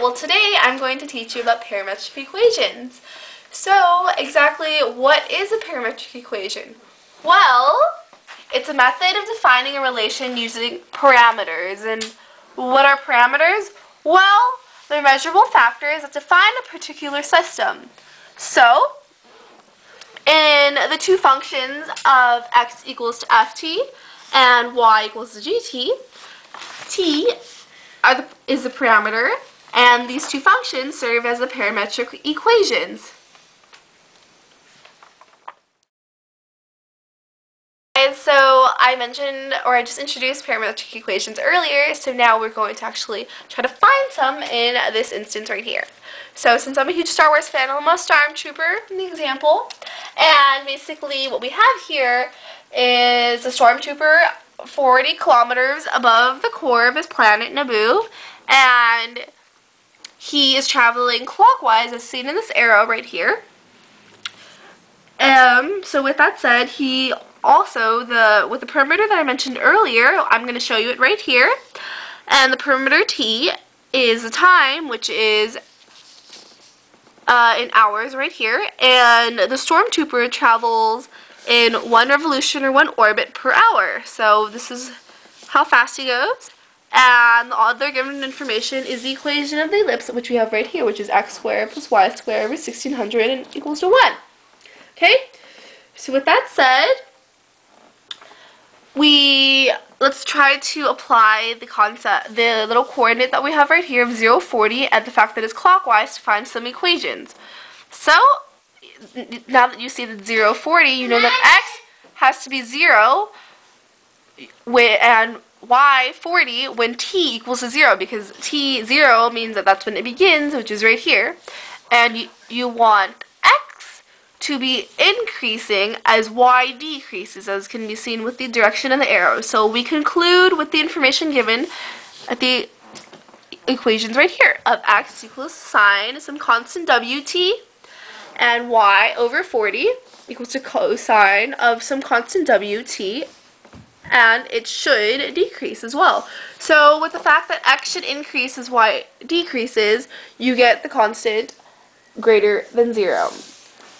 well today I'm going to teach you about parametric equations. So exactly what is a parametric equation? Well, it's a method of defining a relation using parameters. And what are parameters? Well, they're measurable factors that define a particular system. So, in the two functions of x equals to ft and y equals to gt, t is the parameter, and these two functions serve as the parametric equations. So I mentioned, or I just introduced parametric equations earlier, so now we're going to actually try to find some in this instance right here. So since I'm a huge Star Wars fan, I'm a stormtrooper in the example, and basically what we have here is a stormtrooper 40 kilometers above the core of his planet Naboo, and he is traveling clockwise as seen in this arrow right here. So with that said, he also, with the perimeter that I mentioned earlier, I'm going to show you it right here, and the perimeter t is the time, which is in hours right here, and the stormtrooper travels in 1 revolution or 1 orbit per hour. So this is how fast he goes, and the other given information is the equation of the ellipse, which we have right here, which is x squared plus y squared over 1600 and equals to 1. Okay, so with that said, let's try to apply the little coordinate that we have right here of 0, 40, and the fact that it's clockwise to find some equations. So, now that you see that 0, 40, you know that x has to be 0 and y 40 when t equals to 0, because t 0 means that that's when it begins, which is right here, and you want x to be increasing as y decreases, as can be seen with the direction of the arrow. So we conclude with the information given at the equations right here of x equals sine some constant wt, and y over 40 equals to cosine of some constant wt, and it should decrease as well. So with the fact that x should increase as y decreases, you get the constant greater than 0.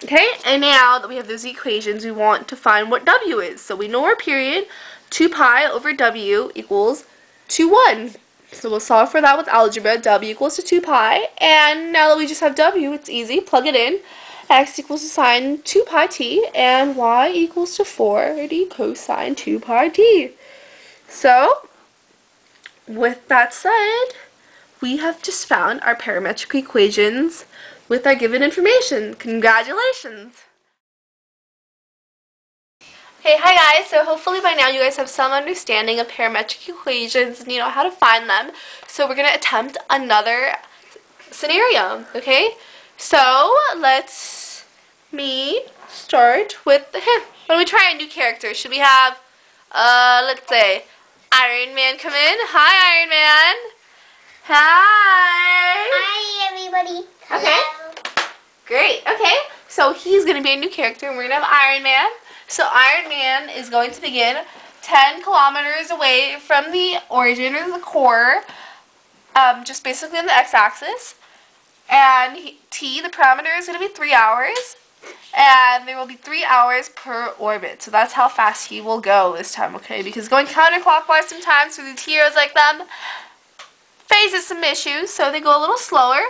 Okay, and now that we have those equations, we want to find what w is. So we know our period, 2 pi over w equals to 1. So we'll solve for that with algebra. W equals to 2 pi, and now that we just have w, it's easy, plug it in. X equals to sine 2 pi t, and y equals to 40 cosine 2 pi t. So, with that said, we have just found our parametric equations with our given information. Congratulations! Hey, hi guys! So hopefully by now you guys have some understanding of parametric equations and you know how to find them. So we're going to attempt another scenario, okay? So let's start with the hint. Why don't we try a new character? Should we have, let's say, Iron Man come in? Hi, Iron Man! Hi! Hi, everybody. Okay. Great. Okay. So he's going to be a new character, and we're going to have Iron Man. So Iron Man is going to begin 10 kilometers away from the origin or the core, just basically on the x-axis. And t, the parameter, is going to be 3 hours. And there will be 3 hours per orbit. So that's how fast he will go this time, okay? Because going counterclockwise sometimes for these heroes like them faces some issues, so they go a little slower.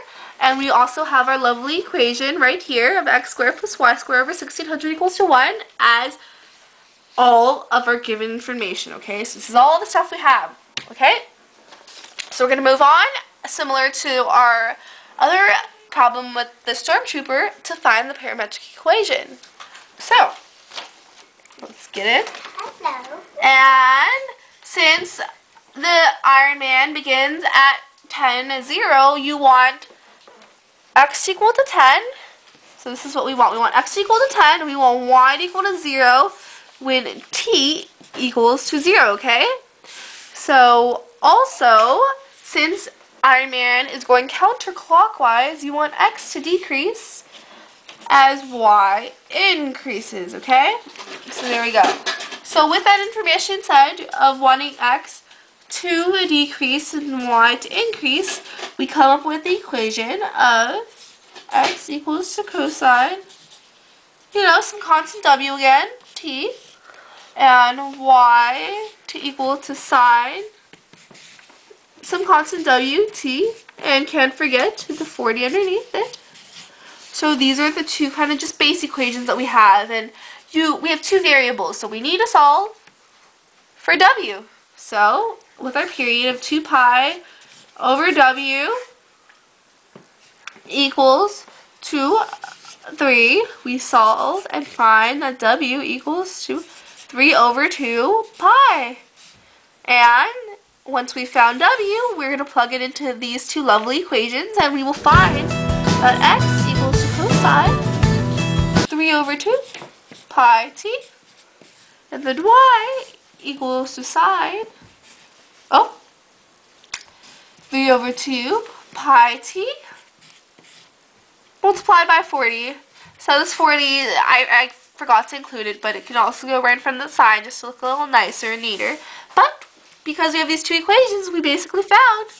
And we also have our lovely equation right here of x squared plus y squared over 1600 equals to 1 as all of our given information, okay? So this is all the stuff we have, okay? So we're going to move on, similar to our other problem with the stormtrooper, to find the parametric equation. So, let's get it. Hello. And since the Iron Man begins at 10, 0, you want x equal to 10. So this is what we want. We want x equal to 10, and we want y equal to 0 when t equals to 0, okay? So also, since Iron Man is going counterclockwise, you want x to decrease as y increases, okay? So there we go. So with that information said of wanting x to decrease and y to increase, we come up with the equation of x equals to cosine, some constant w again, t, and y to equal to sine, some constant w, t, and can't forget the 40 underneath it. So these are the two kind of just base equations that we have, and we have two variables, so we need to solve for w. So with our period of 2 pi over w equals 2, 3, we solve and find that w equals to 3 over 2 pi. And once we found w, we're going to plug it into these two lovely equations, and we will find that x equals to cosine 3 over 2 pi t, and then y equals to sine 3 over 2 pi t multiplied by 40. So this 40, I forgot to include it, but it can also go right in front of the sign just to look a little nicer and neater. But because we have these two equations, we basically found